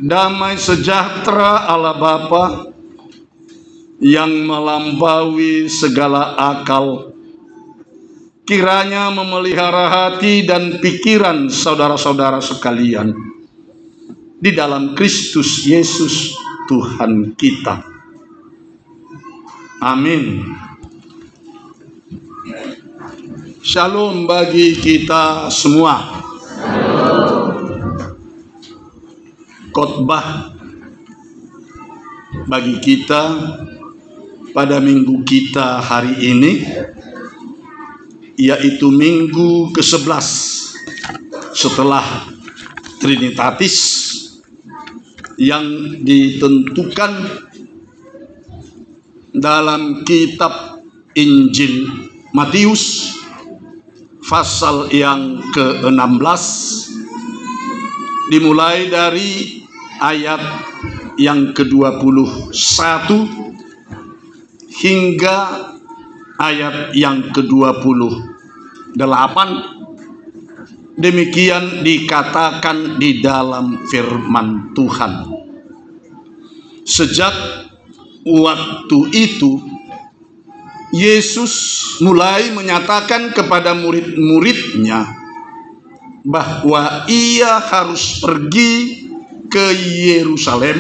Damai sejahtera Allah Bapa yang melampaui segala akal, kiranya memelihara hati dan pikiran saudara-saudara sekalian di dalam Kristus Yesus Tuhan kita. Amin. Shalom bagi kita semua. Khotbah bagi kita pada minggu kita hari ini, yaitu minggu ke-11 setelah Trinitatis yang ditentukan dalam kitab Injil Matius pasal yang ke-16, dimulai dari ayat yang ke-21 hingga ayat yang ke-28. Demikian dikatakan di dalam firman Tuhan. Sejak waktu itu Yesus mulai menyatakan kepada murid-muridnya bahwa ia harus pergi ke Yerusalem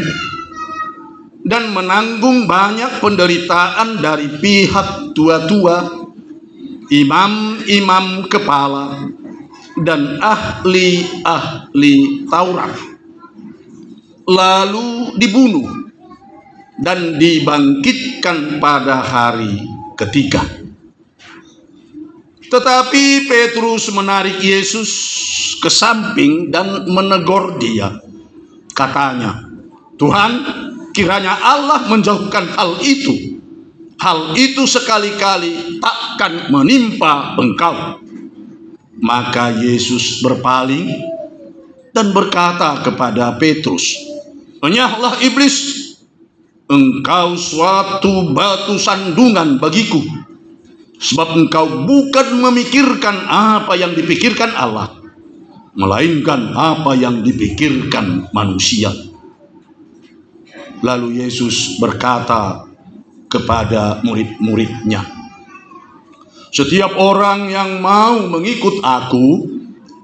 dan menanggung banyak penderitaan dari pihak tua-tua, imam-imam kepala, dan ahli-ahli Taurat, lalu dibunuh dan dibangkitkan pada hari ketiga. Tetapi Petrus menarik Yesus ke samping dan menegur dia. Katanya, "Tuhan, kiranya Allah menjauhkan hal itu. Hal itu sekali-kali takkan menimpa engkau." Maka Yesus berpaling dan berkata kepada Petrus, "Enyahlah iblis, engkau suatu batu sandungan bagiku, sebab engkau bukan memikirkan apa yang dipikirkan Allah, melainkan apa yang dipikirkan manusia." Lalu Yesus berkata kepada murid-muridnya, "Setiap orang yang mau mengikut aku,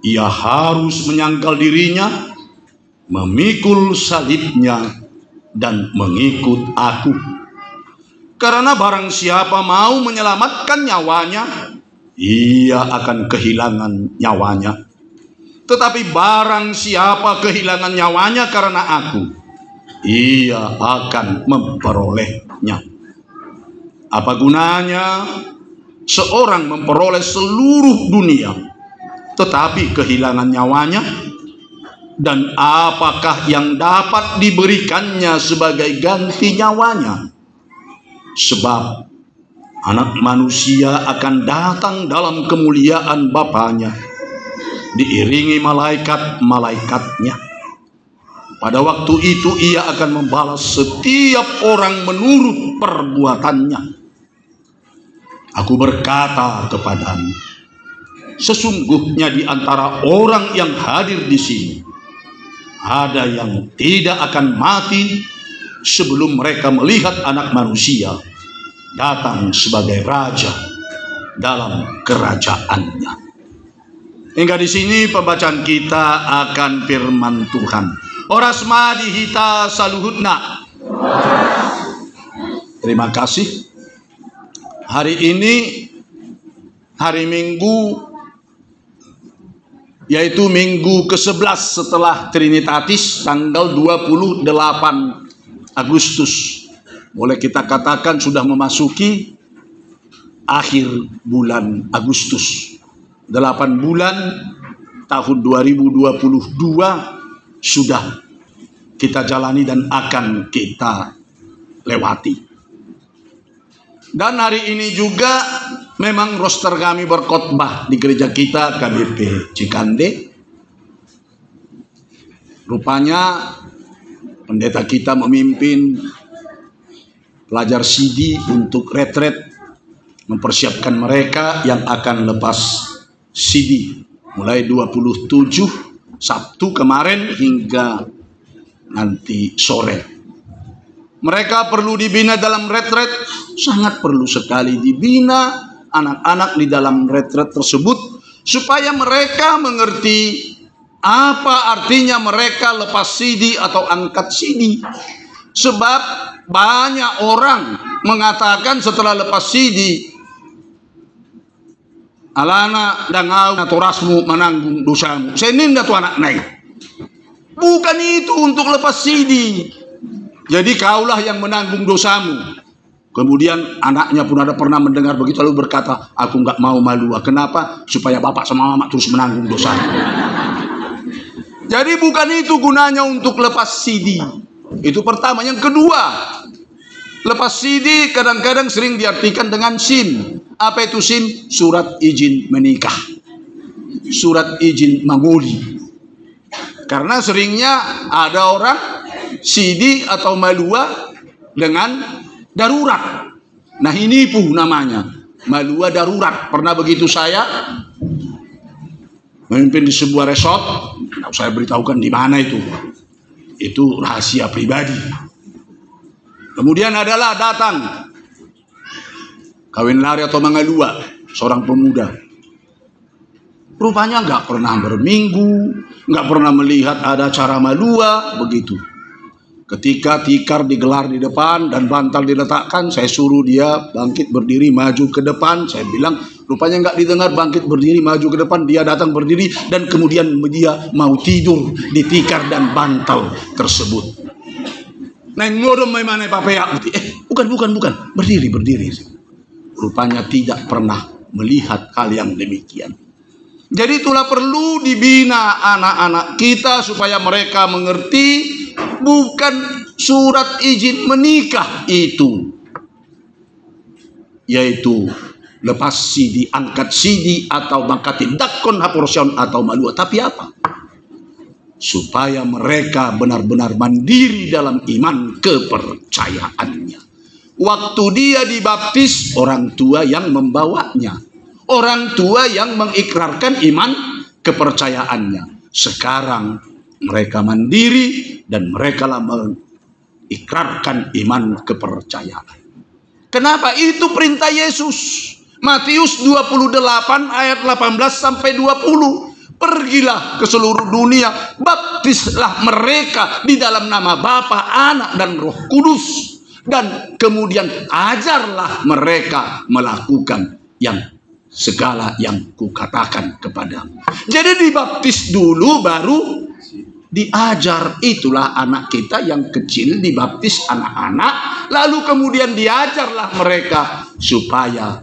ia harus menyangkal dirinya, memikul salibnya, dan mengikut aku. Karena barang siapa mau menyelamatkan nyawanya, ia akan kehilangan nyawanya. Tetapi barang siapa kehilangan nyawanya karena aku, ia akan memperolehnya. Apa gunanya seorang memperoleh seluruh dunia, tetapi kehilangan nyawanya? Dan apakah yang dapat diberikannya sebagai ganti nyawanya? Sebab Anak Manusia akan datang dalam kemuliaan Bapanya, diiringi malaikat-malaikatnya. Pada waktu itu ia akan membalas setiap orang menurut perbuatannya. Aku berkata kepadamu, sesungguhnya di antara orang yang hadir di sini, ada yang tidak akan mati sebelum mereka melihat Anak Manusia datang sebagai Raja dalam kerajaannya." Hingga di sini pembacaan kita akan firman Tuhan. Oras madihita saluhutna. Terima kasih. Hari ini hari Minggu, yaitu minggu ke-11 setelah Trinitatis, tanggal 28 Agustus. Boleh kita katakan sudah memasuki akhir bulan Agustus. 8 bulan tahun 2022 sudah kita jalani dan akan kita lewati. Dan hari ini juga memang roster kami berkhotbah di gereja kita KBP Cikande. Rupanya pendeta kita memimpin pelajar CD untuk retret, mempersiapkan mereka yang akan lepas CD mulai 27 Sabtu kemarin hingga nanti sore. Mereka perlu dibina dalam retret, sangat perlu sekali dibina anak-anak di dalam retret tersebut, supaya mereka mengerti apa artinya mereka lepas CD atau angkat CD. Sebab banyak orang mengatakan setelah lepas CD, alana dangau naturasmu menanggung dosamu. Seninda tu anak naik. Bukan itu untuk lepas CD. Jadi kaulah yang menanggung dosamu. Kemudian anaknya pun ada pernah mendengar begitu, lalu berkata, aku nggak mau malu. Kenapa? Supaya bapak sama mama terus menanggung dosamu. Jadi bukan itu gunanya untuk lepas CD. Itu pertama. Yang kedua, lepas CD kadang-kadang sering diartikan dengan SIM. Apa itu SIM? Surat izin menikah, surat izin manguli. Karena seringnya ada orang CD atau malua dengan darurat. Nah ini pun namanya malua darurat. Pernah begitu saya memimpin di sebuah resort. Saya beritahukan di mana itu. Itu rahasia pribadi. Kemudian adalah datang kawin lari atau mangalua seorang pemuda. Rupanya nggak pernah berminggu, nggak pernah melihat ada acara malua begitu. Ketika tikar digelar di depan dan bantal diletakkan, saya suruh dia bangkit berdiri maju ke depan. Saya bilang, rupanya nggak didengar bangkit berdiri maju ke depan. Dia datang berdiri dan kemudian dia mau tidur di tikar dan bantal tersebut. Nah, ngorong mana papaya? Bukan, berdiri. Rupanya tidak pernah melihat hal yang demikian. Jadi itulah perlu dibina anak-anak kita supaya mereka mengerti. Bukan surat izin menikah itu, yaitu lepas CD, angkat CD atau bangkatin dakon haporsion atau malua. Tapi apa? Supaya mereka benar-benar mandiri dalam iman kepercayaannya. Waktu dia dibaptis, orang tua yang membawanya, orang tua yang mengikrarkan iman kepercayaannya. Sekarang mereka mandiri dan mereka lah mengikrarkan iman kepercayaan. Kenapa? Itu perintah Yesus. Matius 28 ayat 18 sampai 20. Pergilah ke seluruh dunia, baptislah mereka di dalam nama Bapa, Anak dan Roh Kudus, dan kemudian ajarlah mereka melakukan segala yang kukatakan kepadamu. Jadi dibaptis dulu baru diajar. Itulah anak kita yang kecil dibaptis anak-anak, lalu kemudian diajarlah mereka supaya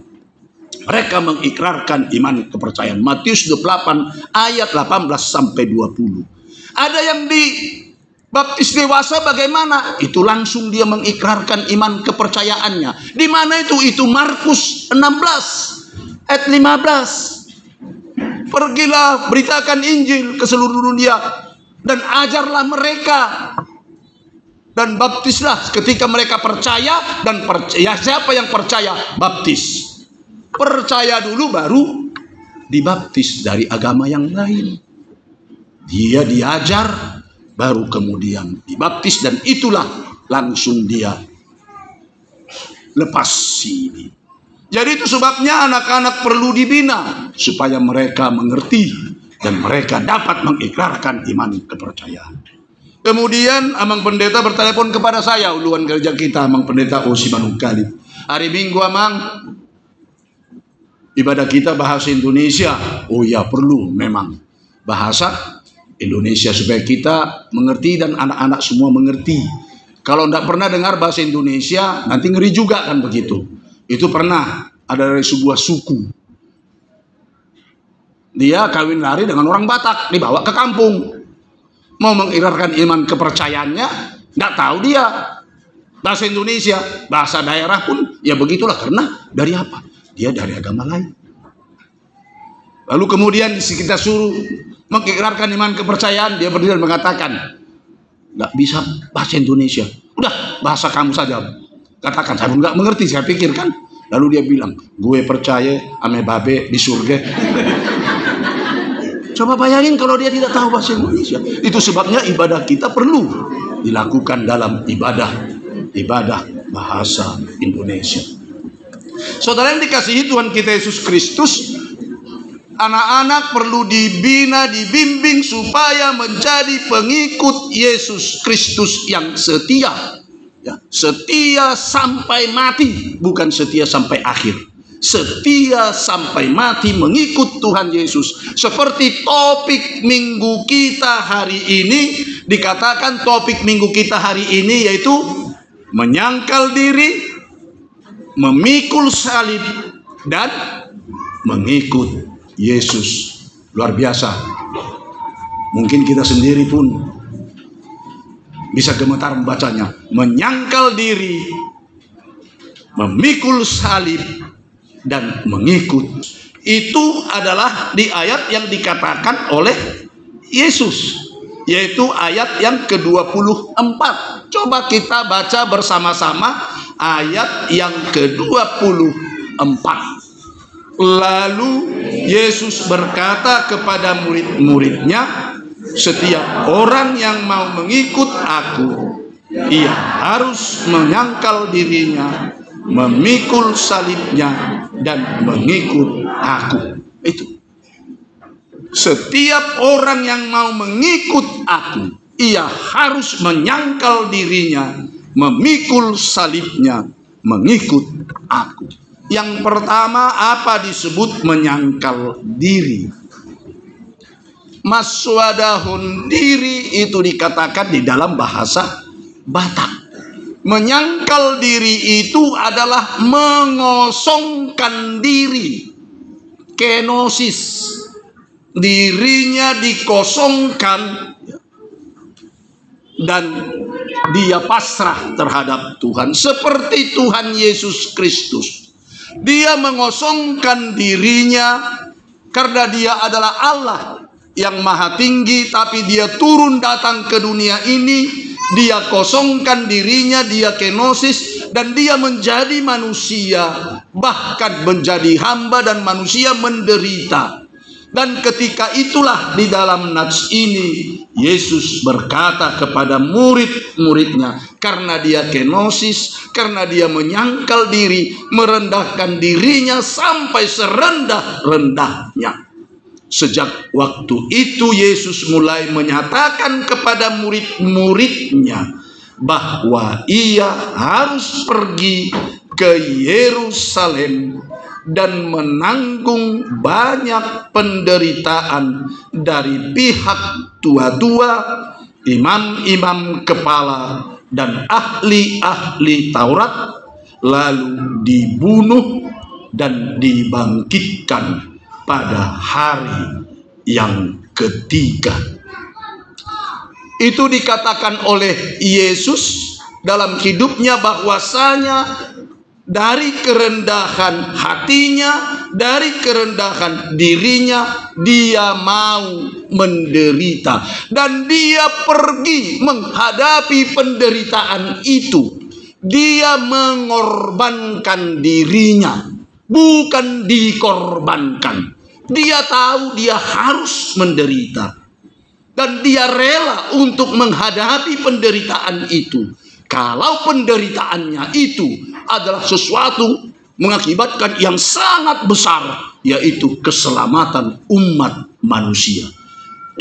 mereka mengikrarkan iman kepercayaan. Matius 28 ayat 18 sampai 20. Ada yang dibaptis dewasa bagaimana? Itu langsung dia mengikrarkan iman kepercayaannya. Di mana itu? Itu Markus 16 ayat 15. Pergilah beritakan Injil ke seluruh dunia dan ajarlah mereka dan baptislah ketika mereka percaya. Dan percaya, siapa yang percaya baptis. Percaya dulu baru dibaptis dari agama yang lain. Dia diajar baru kemudian dibaptis, dan itulah langsung dia lepas CD. Jadi itu sebabnya anak-anak perlu dibina supaya mereka mengerti dan mereka dapat mengikrarkan iman kepercayaan. Kemudian Amang Pendeta bertelepon kepada saya, uluan gereja kita, Amang Pendeta Osi Manungkalip. Hari Minggu Amang, ibadah kita bahasa Indonesia. Oh ya, perlu memang bahasa Indonesia supaya kita mengerti dan anak-anak semua mengerti. Kalau tidak pernah dengar bahasa Indonesia, nanti ngeri juga kan begitu. Itu pernah ada dari sebuah suku. Dia kawin lari dengan orang Batak, dibawa ke kampung. Mau mengikrarkan iman kepercayaannya, tidak tahu dia bahasa Indonesia, bahasa daerah pun ya begitulah. Karena dari apa? Dia dari agama lain. Lalu kemudian kita suruh mengikrarkan iman kepercayaan, dia berdiri dan mengatakan, nggak bisa bahasa Indonesia. Udah, bahasa kamu saja. Katakan, saya nggak mengerti, saya pikir kan. Lalu dia bilang, gue percaya ame babe di surga. Coba bayangin kalau dia tidak tahu bahasa Indonesia. Itu sebabnya ibadah kita perlu dilakukan dalam ibadah bahasa Indonesia. Saudara yang dikasihi Tuhan kita Yesus Kristus, anak-anak perlu dibina, dibimbing supaya menjadi pengikut Yesus Kristus yang setia. Ya, setia sampai mati, bukan setia sampai akhir. Setia sampai mati mengikut Tuhan Yesus. Seperti topik minggu kita hari ini, dikatakan topik minggu kita hari ini yaitu menyangkal diri, memikul salib, dan mengikut Yesus. Luar biasa. Mungkin kita sendiri pun bisa gemetar membacanya. Menyangkal diri, memikul salib, dan mengikut. Itu adalah di ayat yang dikatakan oleh Yesus, yaitu ayat yang ke-24. Coba kita baca bersama-sama ayat yang ke-24. Lalu Yesus berkata kepada murid-muridnya, setiap orang yang mau mengikut aku, ia harus menyangkal dirinya, memikul salibnya, dan mengikut aku. Itu. Setiap orang yang mau mengikut aku, ia harus menyangkal dirinya, memikul salibnya, mengikut aku. Yang pertama, apa disebut menyangkal diri? Maswadahun diri itu dikatakan di dalam bahasa Batak. Menyangkal diri itu adalah mengosongkan diri. Kenosis. Dirinya dikosongkan dan dia pasrah terhadap Tuhan. Seperti Tuhan Yesus Kristus. Dia mengosongkan dirinya karena dia adalah Allah yang maha tinggi, tapi dia turun datang ke dunia ini. Dia kosongkan dirinya, dia kenosis, dan dia menjadi manusia, bahkan menjadi hamba, dan manusia menderita. Dan ketika itulah di dalam nats ini Yesus berkata kepada murid-muridnya, karena dia kenosis, karena dia menyangkal diri, merendahkan dirinya sampai serendah-rendahnya. Sejak waktu itu Yesus mulai menyatakan kepada murid-muridnya bahwa ia harus pergi ke Yerusalem dan menanggung banyak penderitaan dari pihak tua-tua, imam-imam kepala, dan ahli-ahli Taurat, lalu dibunuh dan dibangkitkan pada hari yang ketiga. Itu dikatakan oleh Yesus dalam hidupnya bahwasanya dari kerendahan hatinya, dari kerendahan dirinya, dia mau menderita. Dan dia pergi menghadapi penderitaan itu. Dia mengorbankan dirinya, bukan dikorbankan. Dia tahu dia harus menderita, dan dia rela untuk menghadapi penderitaan itu. Kalau penderitaannya itu adalah sesuatu mengakibatkan yang sangat besar, yaitu keselamatan umat manusia.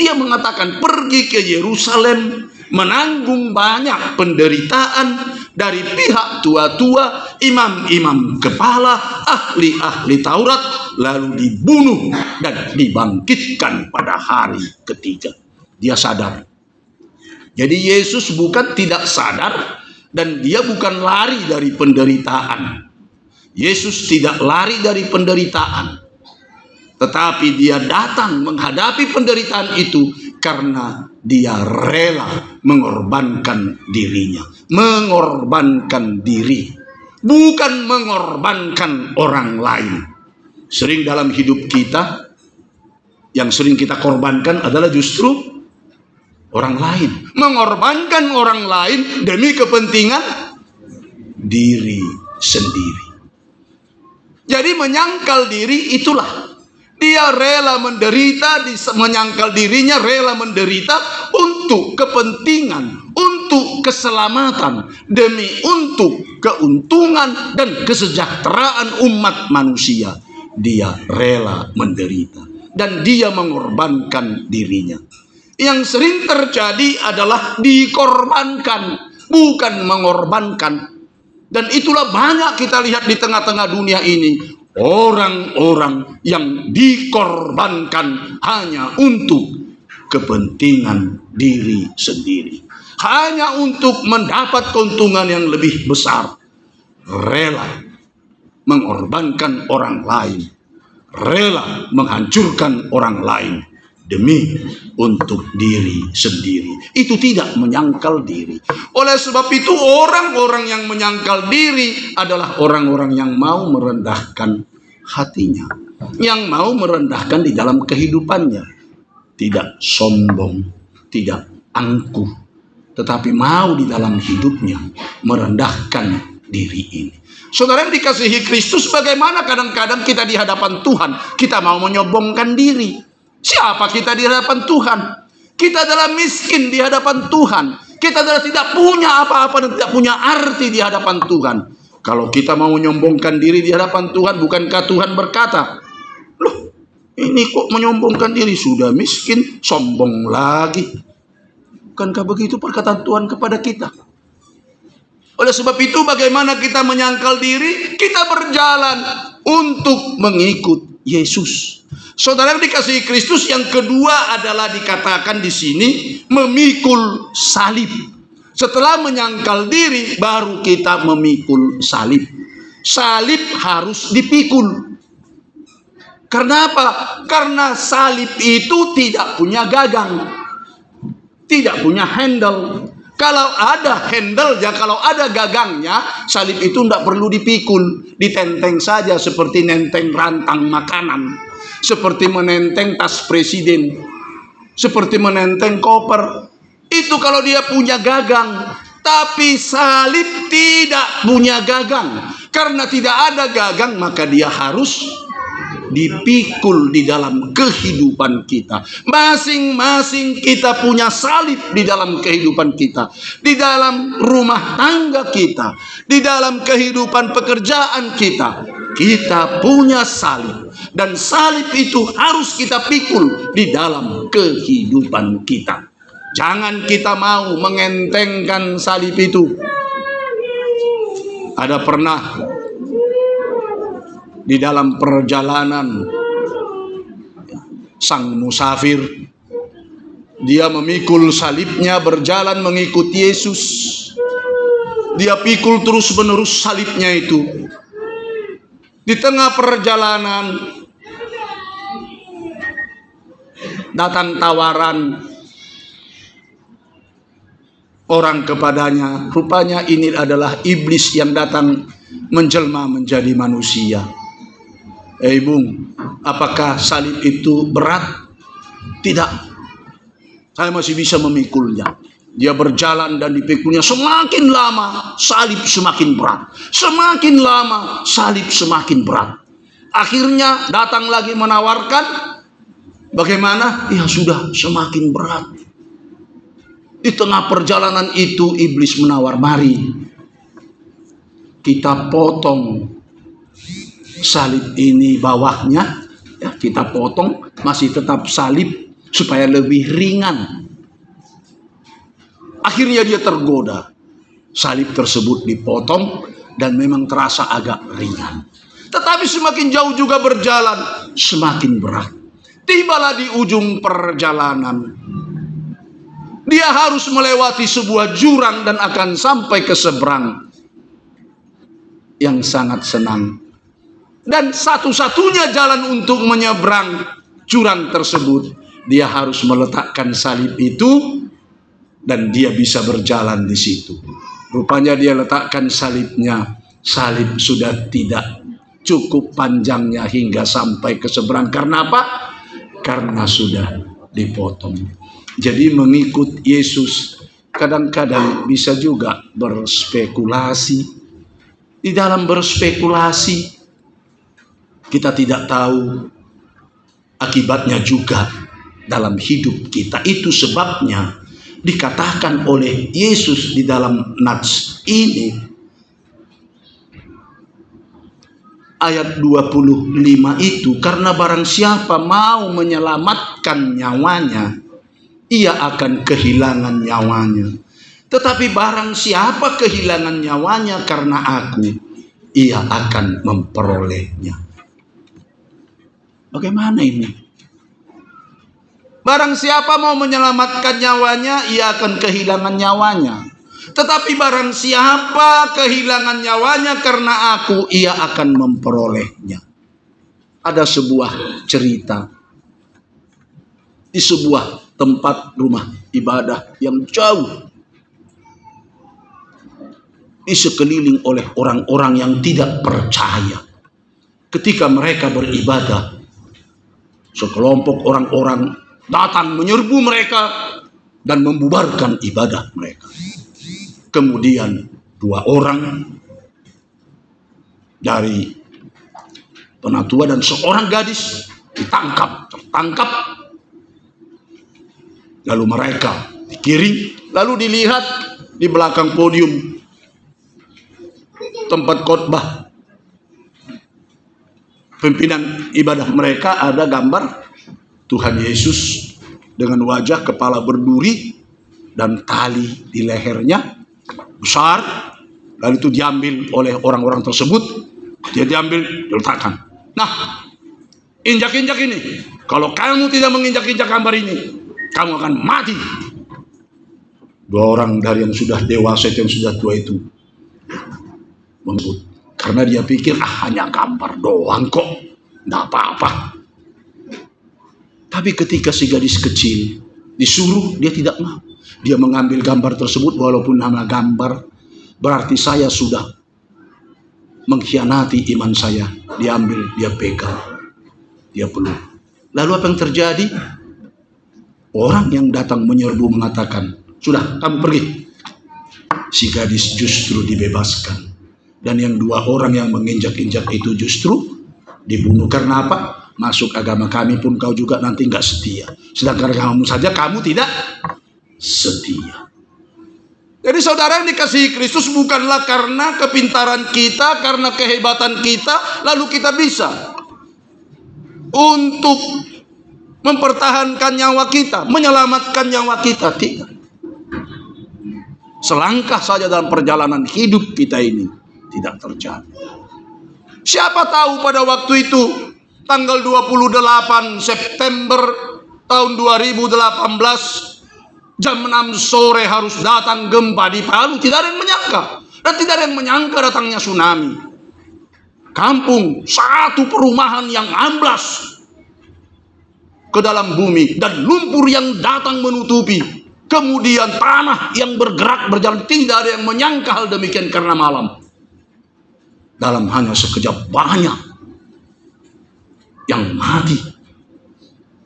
Dia mengatakan pergi ke Yerusalem, menanggung banyak penderitaan dari pihak tua-tua, imam-imam kepala, ahli-ahli Taurat, lalu dibunuh dan dibangkitkan pada hari ketiga. Dia sadar. Jadi Yesus bukan tidak sadar, dan dia bukan lari dari penderitaan. Yesus tidak lari dari penderitaan, tetapi dia datang menghadapi penderitaan itu karena dia rela mengorbankan dirinya. Mengorbankan diri, bukan mengorbankan orang lain. Sering dalam hidup kita, yang sering kita korbankan adalah justru orang lain. Mengorbankan orang lain demi kepentingan diri sendiri. Jadi menyangkal diri itulah. Dia rela menderita, menyangkal dirinya, rela menderita untuk kepentingan, untuk untuk keselamatan, demi untuk keuntungan dan kesejahteraan umat manusia, dia rela menderita dan dia mengorbankan dirinya. Yang sering terjadi adalah dikorbankan, bukan mengorbankan. Dan itulah banyak kita lihat di tengah-tengah dunia ini, orang-orang yang dikorbankan hanya untuk kepentingan diri sendiri, hanya untuk mendapat keuntungan yang lebih besar, rela mengorbankan orang lain, rela menghancurkan orang lain demi untuk diri sendiri. Itu tidak menyangkal diri. Oleh sebab itu, orang-orang yang menyangkal diri adalah orang-orang yang mau merendahkan hatinya, yang mau merendahkan di dalam kehidupannya. Tidak sombong, tidak angkuh, tetapi mau di dalam hidupnya merendahkan diri ini. Saudara yang dikasihi Kristus, bagaimana kadang-kadang kita di hadapan Tuhan, kita mau menyombongkan diri. Siapa kita di hadapan Tuhan? Kita adalah miskin di hadapan Tuhan. Kita adalah tidak punya apa-apa dan tidak punya arti di hadapan Tuhan. Kalau kita mau menyombongkan diri di hadapan Tuhan, bukankah Tuhan berkata, loh, ini kok menyombongkan diri, sudah miskin, sombong lagi. Bukankah begitu perkataan Tuhan kepada kita? Oleh sebab itu, bagaimana kita menyangkal diri? Kita berjalan untuk mengikut Yesus. Saudara yang dikasihi Kristus, yang kedua adalah dikatakan di sini memikul salib. Setelah menyangkal diri, baru kita memikul salib. Salib harus dipikul. Karena apa? Karena salib itu tidak punya gagang, tidak punya handle. Kalau ada handle, ya kalau ada gagangnya, salib itu tidak perlu dipikul, ditenteng saja seperti nenteng rantang makanan, seperti menenteng tas presiden, seperti menenteng koper. Itu kalau dia punya gagang. Tapi salib tidak punya gagang. Karena tidak ada gagang, maka dia harus dipikul di dalam kehidupan kita. Masing-masing kita punya salib di dalam kehidupan kita, di dalam rumah tangga kita, di dalam kehidupan pekerjaan kita. Kita punya salib, dan salib itu harus kita pikul di dalam kehidupan kita. Jangan kita mau mengentengkan salib itu. Ada pernah di dalam perjalanan sang musafir, dia memikul salibnya berjalan mengikuti Yesus. Dia pikul terus-menerus salibnya itu. Di tengah perjalanan datang tawaran orang kepadanya. Rupanya ini adalah iblis yang datang menjelma menjadi manusia. Bung, apakah salib itu berat? Tidak, saya masih bisa memikulnya. Dia berjalan dan dipikulnya. Semakin lama salib semakin berat, semakin lama salib semakin berat. Akhirnya datang lagi menawarkan. Bagaimana? Ya sudah, semakin berat. Di tengah perjalanan itu iblis menawar, mari kita potong salib ini bawahnya, ya, kita potong, masih tetap salib supaya lebih ringan. Akhirnya dia tergoda. Salib tersebut dipotong dan memang terasa agak ringan. Tetapi semakin jauh juga berjalan, semakin berat. Tibalah di ujung perjalanan. Dia harus melewati sebuah jurang dan akan sampai ke seberang yang sangat senang. Dan satu-satunya jalan untuk menyeberang jurang tersebut, dia harus meletakkan salib itu dan dia bisa berjalan di situ. Rupanya dia letakkan salibnya. Salib sudah tidak cukup panjangnya hingga sampai ke seberang. Karena apa? Karena sudah dipotong. Jadi mengikut Yesus kadang-kadang bisa juga berspekulasi. Di dalam berspekulasi, kita tidak tahu akibatnya juga dalam hidup kita. Itu sebabnya dikatakan oleh Yesus di dalam nats ini, ayat 25 itu, karena barang siapa mau menyelamatkan nyawanya, ia akan kehilangan nyawanya. Tetapi barang siapa kehilangan nyawanya karena aku, ia akan memperolehnya. Bagaimana ini? Barang siapa mau menyelamatkan nyawanya, ia akan kehilangan nyawanya. Tetapi barang siapa kehilangan nyawanya karena aku, ia akan memperolehnya. Ada sebuah cerita di sebuah tempat rumah ibadah yang jauh, di sekeliling oleh orang-orang yang tidak percaya. Ketika mereka beribadah, sekelompok orang-orang datang menyerbu mereka dan membubarkan ibadah mereka. Kemudian 2 orang dari penatua dan seorang gadis tertangkap. Lalu mereka dikiring, lalu dilihat di belakang podium tempat khotbah pimpinan ibadah mereka ada gambar Tuhan Yesus dengan wajah kepala berduri dan tali di lehernya besar. Lalu itu diambil oleh orang-orang tersebut, dia diambil, diletakkan. Nah, injak-injak ini, kalau kamu tidak menginjak-injak gambar ini, kamu akan mati. 2 orang dari yang sudah dewasa, yang sudah tua itu mengebut, karena dia pikir hanya gambar doang kok, tidak apa-apa. Tapi ketika si gadis kecil disuruh, dia tidak mau. Dia mengambil gambar tersebut, walaupun nama gambar, berarti saya sudah mengkhianati iman saya. Dia ambil, dia pegang, dia peluk. Lalu apa yang terjadi? Orang yang datang menyerbu mengatakan, sudah, kamu pergi. Si gadis justru dibebaskan. Dan yang 2 orang yang menginjak-injak itu justru dibunuh. Karena apa? Masuk agama kami pun kau juga nanti nggak setia. Sedangkan kamu saja kamu tidak setia. Jadi saudara yang dikasihi Kristus, bukanlah karena kepintaran kita, karena kehebatan kita, lalu kita bisa untuk mempertahankan nyawa kita, menyelamatkan nyawa kita. Tidak. Selangkah saja dalam perjalanan hidup kita ini tidak terjadi. Siapa tahu pada waktu itu tanggal 28 September tahun 2018 jam 6 sore harus datang gempa di Palu. Tidak ada yang menyangka. Dan tidak ada yang menyangka datangnya tsunami. Kampung, 1 perumahan yang amblas ke dalam bumi. Dan lumpur yang datang menutupi. Kemudian tanah yang bergerak berjalan. Tidak ada yang menyangka hal demikian karena malam. Dalam hanya sekejap banyak yang mati,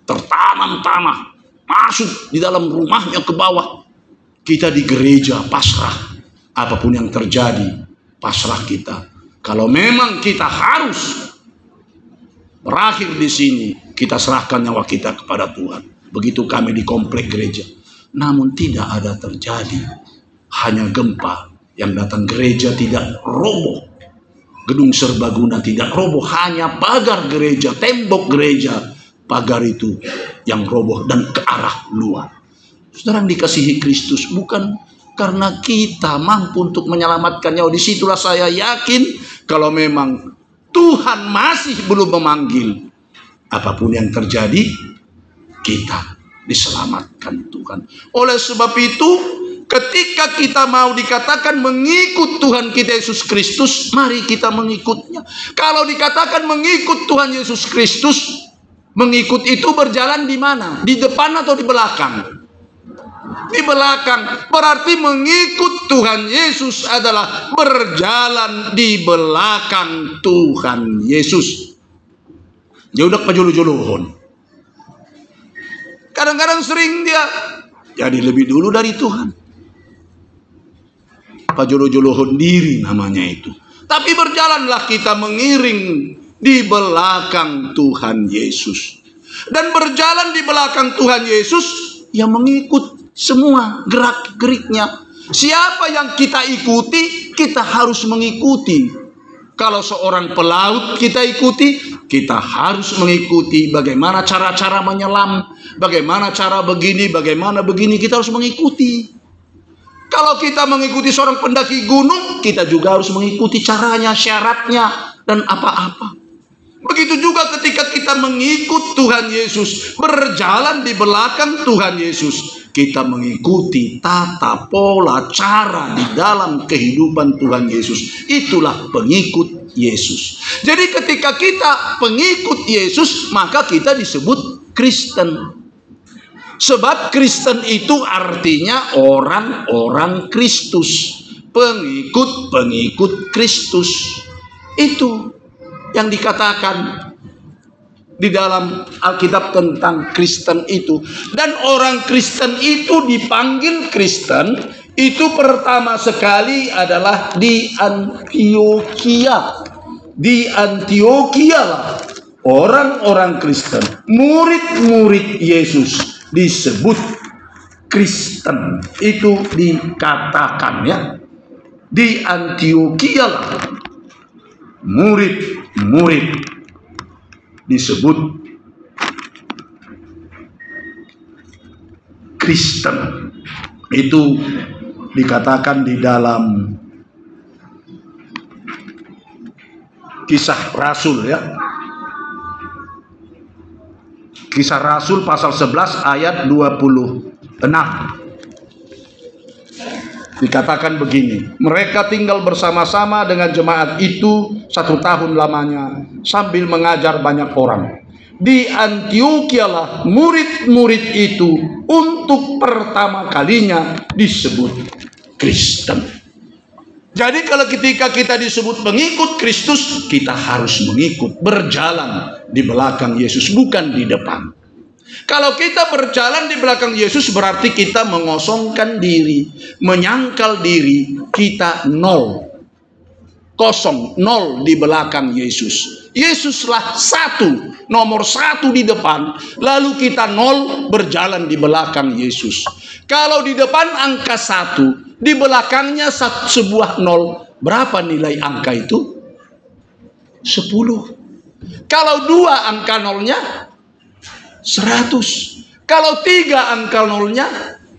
tertanam tanah, masuk di dalam rumahnya ke bawah. Kita di gereja pasrah, apapun yang terjadi, pasrah kita. Kalau memang kita harus berakhir di sini, kita serahkan nyawa kita kepada Tuhan. Begitu kami di komplek gereja. Namun tidak ada terjadi, hanya gempa yang datang. Gereja tidak roboh, gedung serbaguna tidak roboh, hanya pagar gereja, tembok gereja, pagar itu yang roboh dan ke arah luar. Saudara yang dikasihi Kristus, bukan karena kita mampu untuk menyelamatkan nyawa. Disitulah saya yakin kalau memang Tuhan masih belum memanggil, apapun yang terjadi, kita diselamatkan Tuhan. Oleh sebab itu, ketika kita mau dikatakan mengikut Tuhan kita Yesus Kristus, mari kita mengikutnya. Kalau dikatakan mengikut Tuhan Yesus Kristus, mengikut itu berjalan di mana? Di depan atau di belakang? Di belakang. Berarti mengikut Tuhan Yesus adalah berjalan di belakang Tuhan Yesus. Jodoh pajulu-juluhun. Kadang-kadang sering dia jadi lebih dulu dari Tuhan. Pajulu-juluhun diri namanya itu. Tapi berjalanlah kita mengiring di belakang Tuhan Yesus. Dan berjalan di belakang Tuhan Yesus, yang mengikut semua gerak-geriknya. Siapa yang kita ikuti, kita harus mengikuti. Kalau seorang pelaut kita ikuti, kita harus mengikuti bagaimana cara-cara menyelam, bagaimana cara begini, bagaimana begini, kita harus mengikuti. Kalau kita mengikuti seorang pendaki gunung, kita juga harus mengikuti caranya, syaratnya, dan apa-apa. Begitu juga ketika kita mengikut Tuhan Yesus, berjalan di belakang Tuhan Yesus, kita mengikuti tata pola cara di dalam kehidupan Tuhan Yesus. Itulah pengikut Yesus. Jadi ketika kita pengikut Yesus, maka kita disebut Kristen. Sebab Kristen itu artinya orang-orang Kristus, pengikut-pengikut Kristus. Itu yang dikatakan di dalam Alkitab tentang Kristen itu. Dan orang Kristen itu dipanggil Kristen itu pertama sekali adalah di Antioquia. Di Antioquia lah orang-orang Kristen, murid-murid Yesus disebut Kristen. Itu dikatakan ya, di Antioquia lah murid-murid disebut Kristen. Itu dikatakan di dalam Kisah Rasul ya. Kisah Rasul pasal 11 ayat 26. Dikatakan begini, mereka tinggal bersama-sama dengan jemaat itu 1 tahun lamanya sambil mengajar banyak orang. Di Antioquia lah murid-murid itu untuk pertama kalinya disebut Kristen. Jadi kalau ketika kita disebut pengikut Kristus, kita harus mengikut, berjalan di belakang Yesus, bukan di depan. Kalau kita berjalan di belakang Yesus berarti kita mengosongkan diri, menyangkal diri, kita nol. Kosong, nol di belakang Yesus. Yesuslah satu, nomor satu di depan, lalu kita nol berjalan di belakang Yesus. Kalau di depan angka 1, di belakangnya sebuah nol, berapa nilai angka itu? 10. Kalau 2 angka nolnya 100. Kalau 3 angka nolnya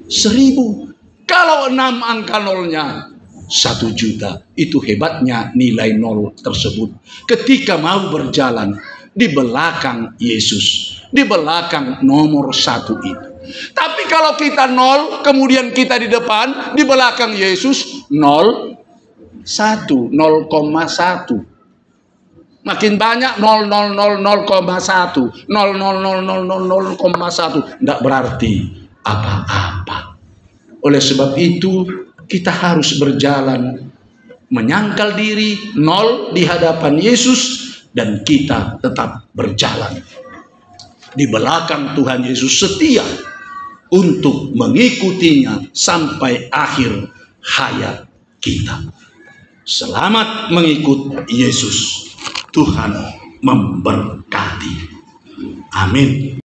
1000. Kalau 6 angka nolnya 1 juta. Itu hebatnya nilai nol tersebut. Ketika mau berjalan di belakang Yesus, di belakang nomor 1 itu. Tapi kalau kita nol, kemudian kita di depan, di belakang Yesus 0,1. Makin banyak 0,000,0,1, 0,000,0,1, tidak berarti apa-apa. Oleh sebab itu kita harus berjalan menyangkal diri, nol di hadapan Yesus, dan kita tetap berjalan di belakang Tuhan Yesus, setia untuk mengikutinya sampai akhir hayat kita. Selamat mengikut Yesus. Tuhan memberkati. Amin.